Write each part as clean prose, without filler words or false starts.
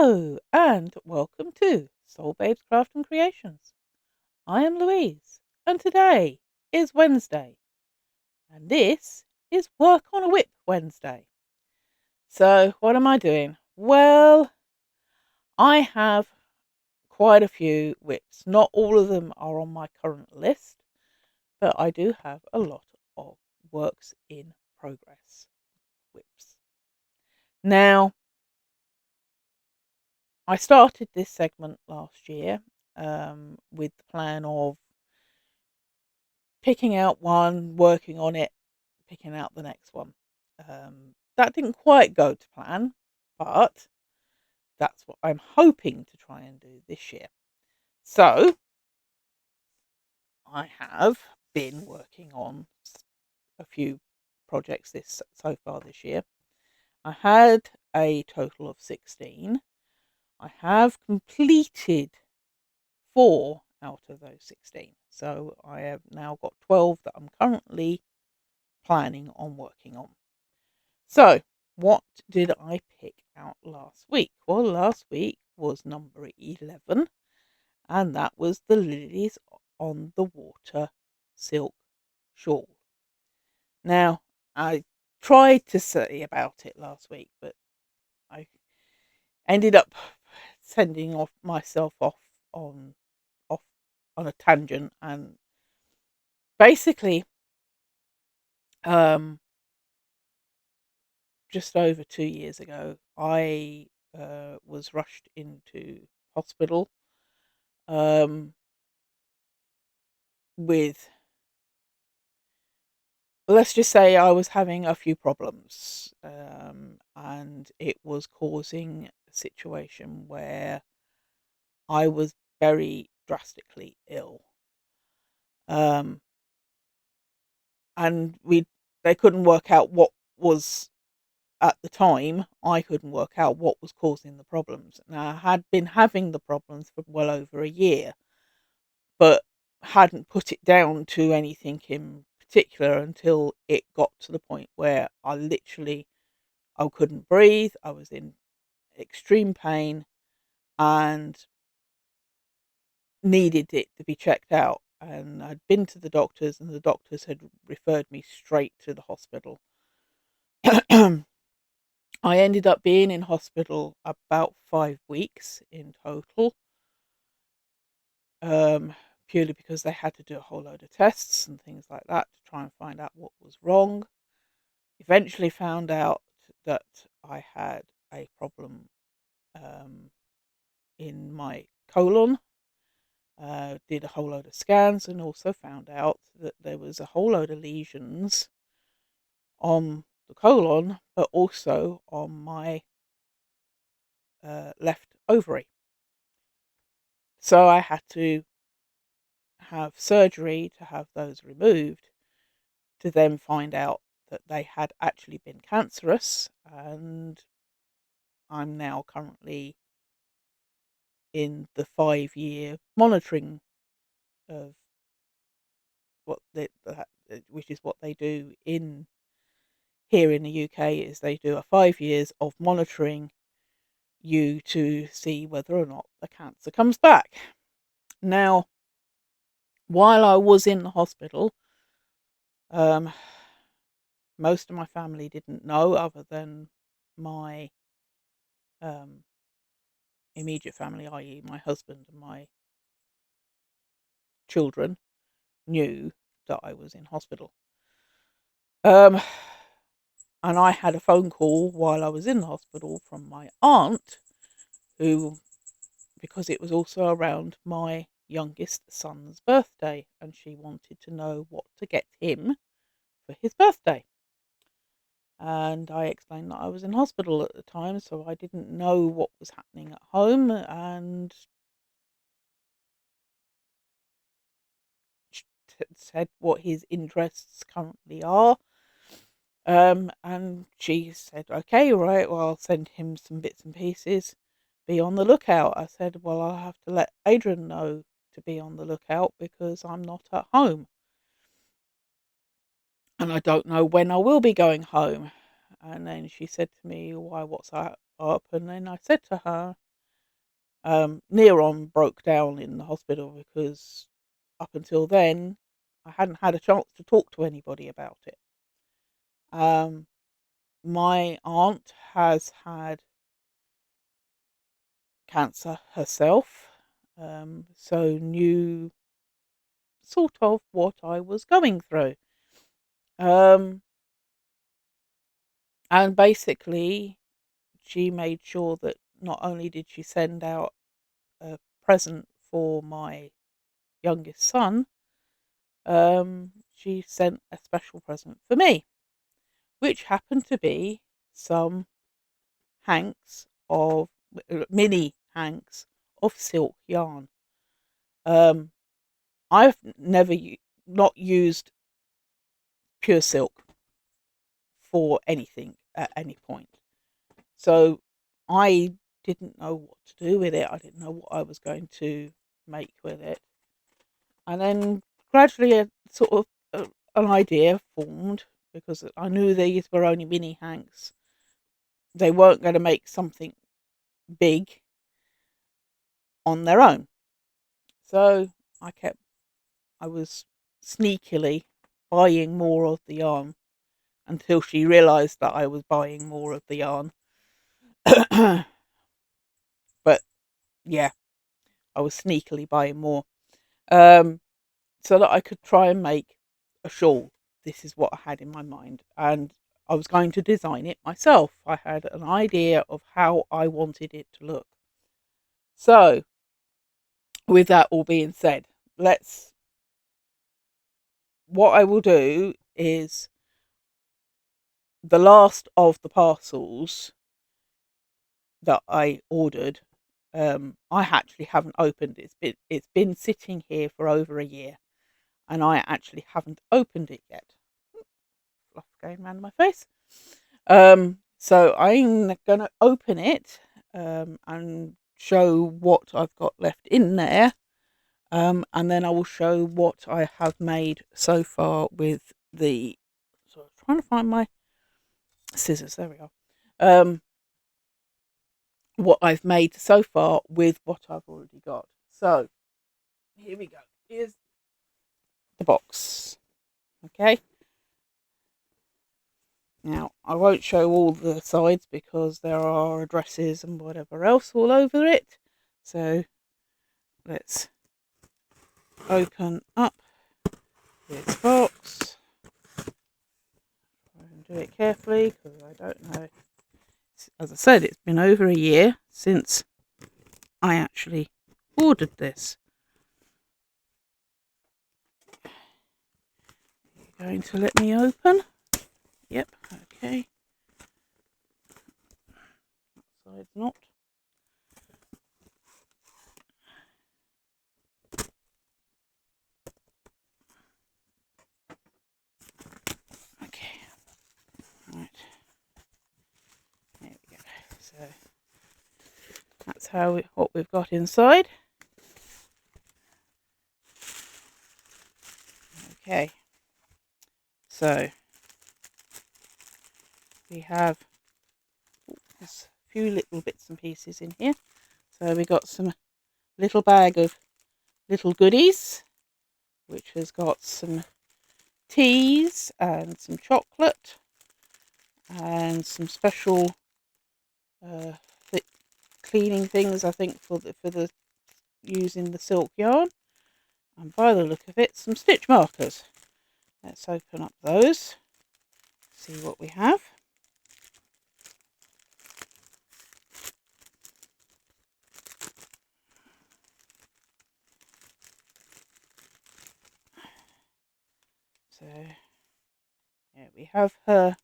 Hello and welcome to Soul Babes Craft and Creations. I am Louise and today is Wednesday and this is Work on a Whip Wednesday. So what am I doing? Well, I have quite a few whips. Not all of them are on my current list, but I do have a lot of works in progress whips. Now, I started this segment last year with the plan of picking out one, working on it, picking out the next one. That didn't quite go to plan, but that's what I'm hoping to try and do this year. So I have been working on a few projects so far this year. I had a total of 16. I have completed 4 out of those 16. So I have now got 12 that I'm currently planning on working on. So, what did I pick out last week? Well, last week was number 11, and that was the Lilies on the Water silk shawl. Now, I tried to say about it last week, but I ended up sending myself off on a tangent, and basically, just over 2 years ago, I was rushed into hospital um, with, let's just say, I was having a few problems, and it was causing a situation where I was very drastically ill. Um, and they couldn't work out what was at the time. I couldn't work out what was causing the problems. Now, I had been having the problems for well over a year, but hadn't put it down to anything in particular until it got to the point where I couldn't breathe. I was in extreme pain and needed it to be checked out. And I'd been to the doctors, and the doctors had referred me straight to the hospital. I ended up being in hospital about 5 weeks in total, um, purely because they had to do a whole load of tests and things like that to try and find out what was wrong. Eventually found out that I had a problem in my colon. Did a whole load of scans and also found out that there was a whole load of lesions on the colon, but also on my left ovary. So I had to have surgery to have those removed, to then find out that they had actually been cancerous, and I'm now currently in the 5-year monitoring of which is what they do here in the UK, is they do a 5 years of monitoring you to see whether or not the cancer comes back. Now, while I was in the hospital, um, most of my family didn't know, other than my um, immediate family, i.e. my husband and my children, knew that I was in hospital. And I had a phone call while I was in the hospital from my aunt, who, because it was also around my youngest son's birthday, and she wanted to know what to get him for his birthday. And I explained that I was in hospital at the time, so I didn't know what was happening at home, and said what his interests currently are. And she said, okay, right, well, I'll send him some bits and pieces. Be on the lookout. I said, well, I'll have to let Adrian know to be on the lookout because I'm not at home. And I don't know when I will be going home. And then she said to me, why, what's up? And then I said to her, Near on broke down in the hospital because up until then I hadn't had a chance to talk to anybody about it. My aunt has had cancer herself, so knew sort of what I was going through. Um, and basically, she made sure that not only did she send out a present for my youngest son, she sent a special present for me, which happened to be some hanks of mini hanks of silk yarn. Um, I've never not used pure silk for anything at any point. So I didn't know what to do with it. I didn't know what I was going to make with it. And then gradually a sort of an idea formed because I knew these were only mini hanks. They weren't going to make something big on their own. So I was sneakily buying more of the yarn until she realised that I was buying more of the yarn. But yeah, I was sneakily buying more, um, so that I could try and make a shawl. This is what I had in my mind, and I was going to design it myself. I had an idea of how I wanted it to look. So, with that all being said, what I will do is the last of the parcels that I ordered. I actually haven't opened it. It's been sitting here for over a year, and I actually haven't opened it yet. Fluff going around my face. So I'm gonna open it and show what I've got left in there. And then I will show what I have made so far with the. So I'm trying to find my scissors. There we are. What I've made so far with what I've already got. So here we go. Here's the box. Okay. Now I won't show all the sides because there are addresses and whatever else all over it. So let's open up this box. Try and do it carefully because I don't know. As I said, it's been over a year since I actually ordered this. Are you going to let me open? Yep, okay. That side's not. Okay, right. There we go. So that's what we've got inside. Okay, so we have there's a few little bits and pieces in here. So we got some little bag of little goodies, which has got some teas and some chocolate and some special cleaning things, I think, for the using the silk yarn. And by the look of it, some stitch markers. Let's open up those, see what we have. So yeah, we have her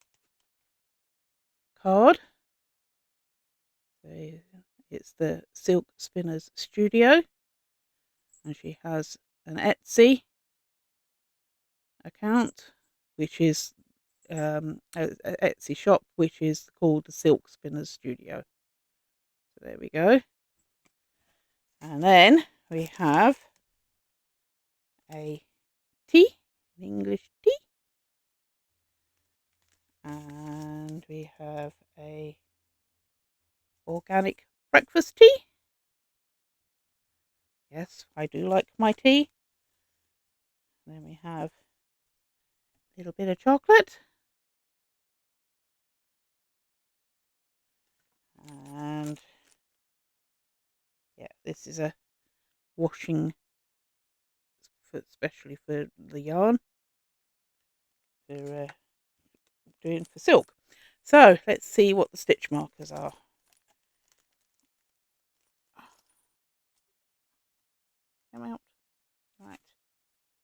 card. So it's the Silk Spinners Studio, and she has an Etsy account, which is a Etsy shop, which is called the Silk Spinners Studio. So there we go. And then we have a tea, an English tea, and we have a organic breakfast tea, Yes, I do like my tea. Then we have a little bit of chocolate. And yeah, this is a washing, especially for the yarn, for doing for silk. So let's see what the stitch markers are. Come out. Right.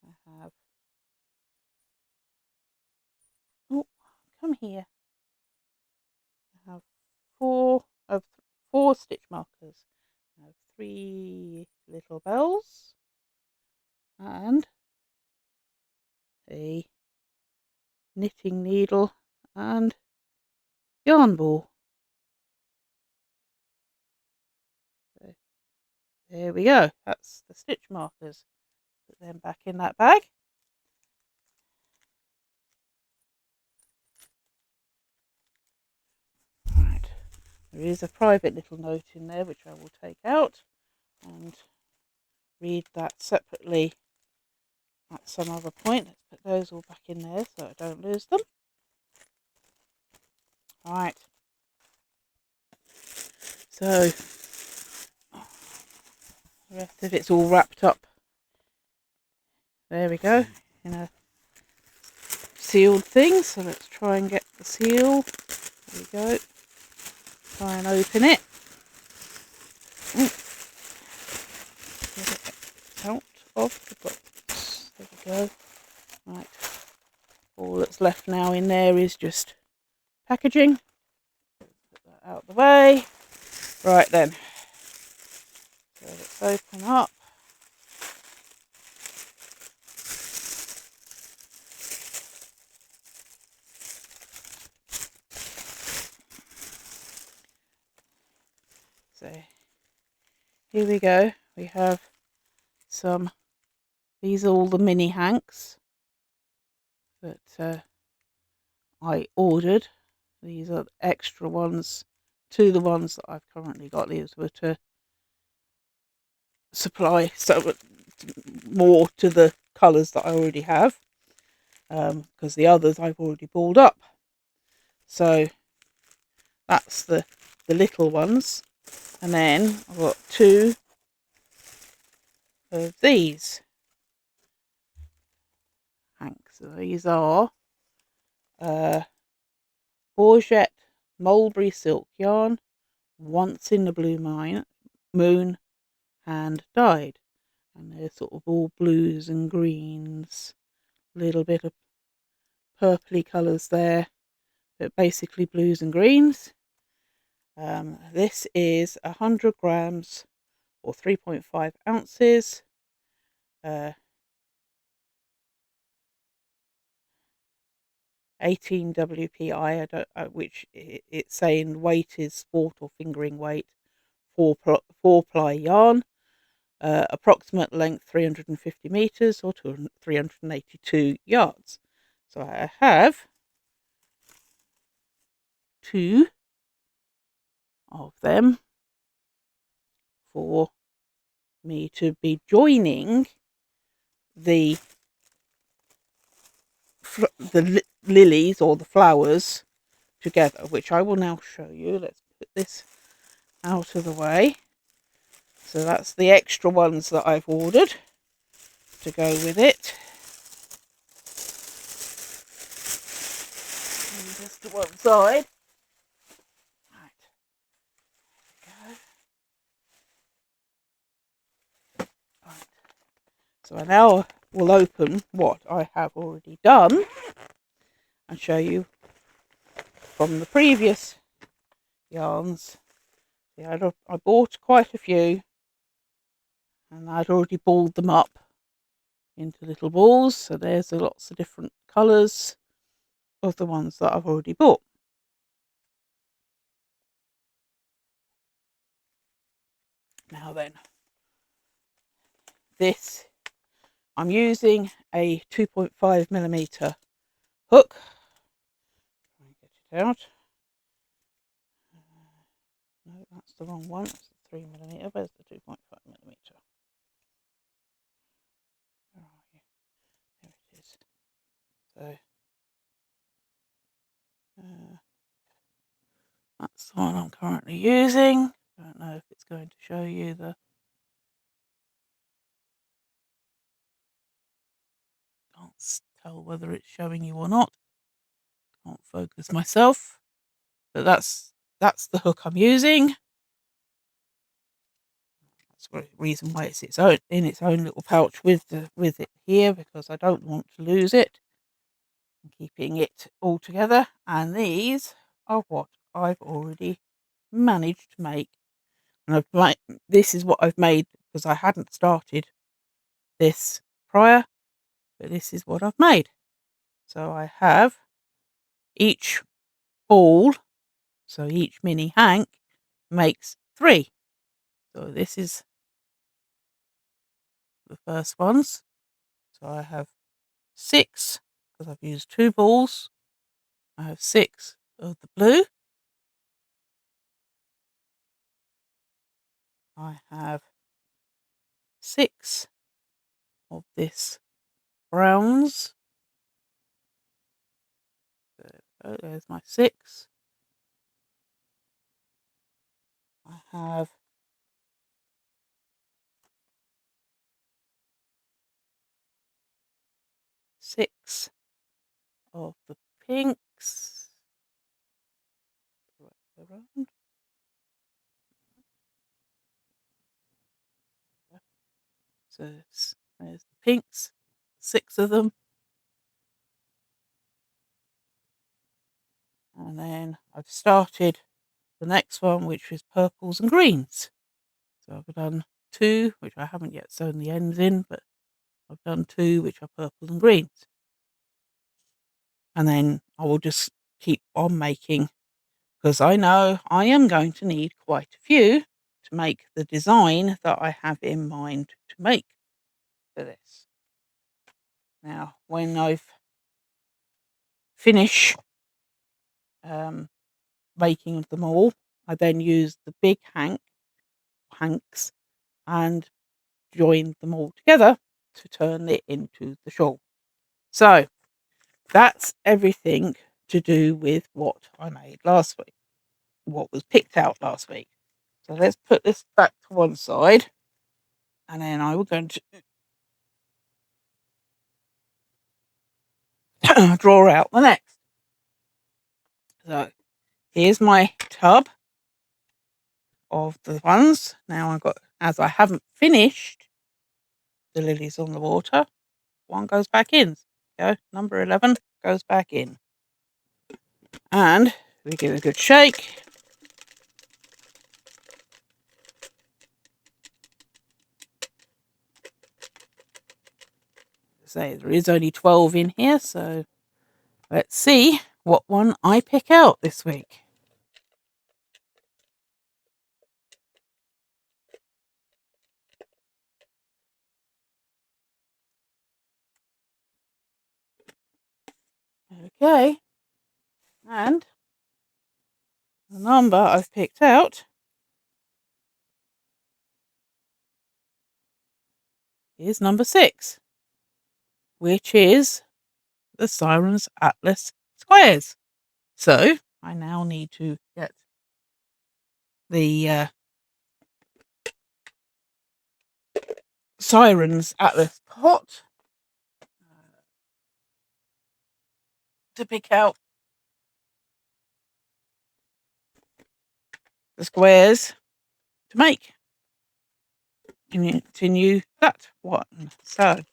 I have. Oh, come here. I have four stitch markers. I have 3 little bells and a knitting needle and yarn ball. So there we go. That's the stitch markers. Put them back in that bag. Right. There is a private little note in there which I will take out and read that separately at some other point. Let's put those all back in there so I don't lose them. Right. So the rest of it's all wrapped up. There we go, in a sealed thing. So let's try and get the seal. There we go. Try and open it. Get it out of the box. There we go. Right. All that's left now in there is just packaging. Put that out of the way. Right then. So let's open up. So here we go. We have these are all the mini hanks that I ordered. These are extra ones to the ones that I've currently got. These were to supply more to the colours that I already have, because the others I've already balled up. So that's the little ones, and then I've got 2 of these hanks. So these are Bourgette mulberry silk yarn, once in the blue moon, hand dyed, and they're sort of all blues and greens, a little bit of purpley colours there, but basically blues and greens. This is 100 grams or 3.5 ounces. 18 WPI, which it's saying weight is sport or fingering weight, 4-ply yarn, approximate length 350 meters or 382 yards. So I have 2 of them for me to be joining the lilies or the flowers together, which I will now show you. Let's put this out of the way. So that's the extra ones that I've ordered to go with it. And just to one side. Right. Go. Right. So I now will open what I have already done and show you from the previous yarns. See, I bought quite a few, and I'd already balled them up into little balls. So there's lots of different colours of the ones that I've already bought. Now then, this, I'm using a 2.5mm hook. Try and get it out. No, that's the wrong one. It's the 3mm. Where's the 2.5mm? one I'm currently using. Don't know if it's going to show you the... Can't tell whether it's showing you or not. Can't focus myself. But that's the hook I'm using. That's the reason why it's in its own little pouch with it here, because I don't want to lose it. I'm keeping it all together. And these are what I've already managed to make. And this is what I've made because I hadn't started this prior, but this is what I've made. So I have each ball, so each mini hank makes 3. So this is the first ones. So I have 6 because I've used 2 balls. I have 6 of the blue. I have 6 of this browns. So there's my 6. I have 6 of the pinks. Around. So there's the pinks, 6 of them. And then I've started the next one, which is purples and greens. So I've done 2, which I haven't yet sewn the ends in, but I've done 2, which are purple and greens. And then I will just keep on making, because I know I am going to need quite a few to make the design that I have in mind to make for this. Now, when I've finished making them all, I then use the big hanks and join them all together to turn it into the shawl. So that's everything to do with what I made last week, what was picked out last week. So let's put this back to one side, and then I will going to draw out the next. So here's my tub of the ones. Now I've got, as I haven't finished the lilies on the water, one goes back in. Go, number 11 goes back in. And we give it a good shake. Say there is only 12 in here, so let's see what one I pick out this week. Okay, and the number I've picked out is number 6, which is the Siren's Atlas squares. So I now need to get the Siren's Atlas pot to pick out the squares to make. Continue that one. So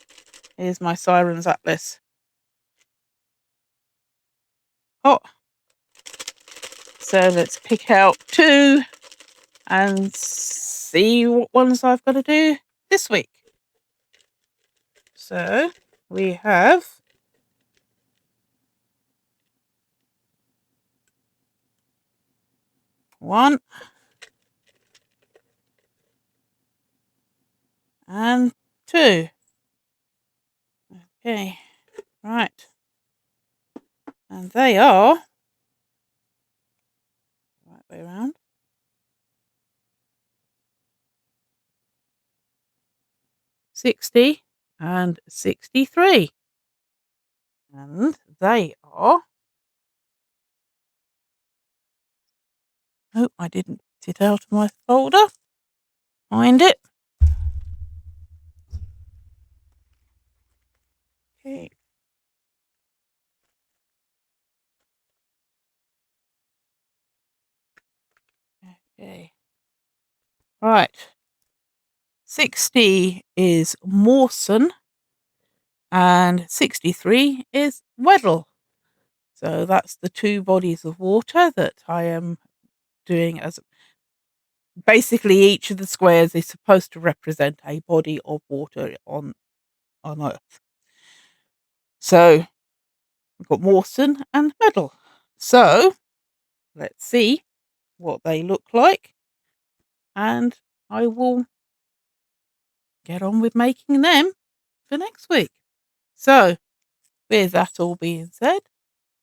here's my Siren's Atlas pot. So let's pick out 2 and see what ones I've got to do this week. So we have 1 and 2. Okay, right. And they are right way around. 60 and 63. And they are Oh, I didn't get it out of my folder. Find it. Okay. Okay. Right. 60 is Mawson and 63 is Weddell. So that's the two bodies of water that I am doing as basically each of the squares is supposed to represent a body of water on Earth. So we've got Mawson and Weddell. So let's see what they look like, and I will get on with making them for next week. So, with that all being said,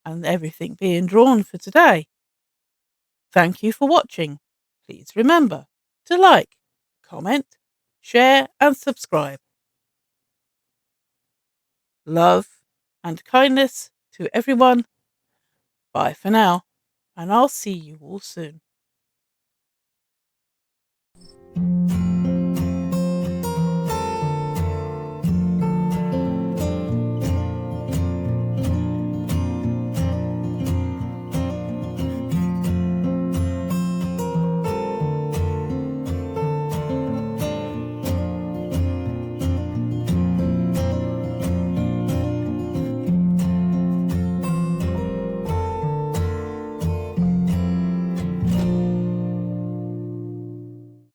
and everything being drawn for today, thank you for watching. Please remember to like, comment, share, and subscribe. Love and kindness to everyone. Bye for now, and I'll see you all soon.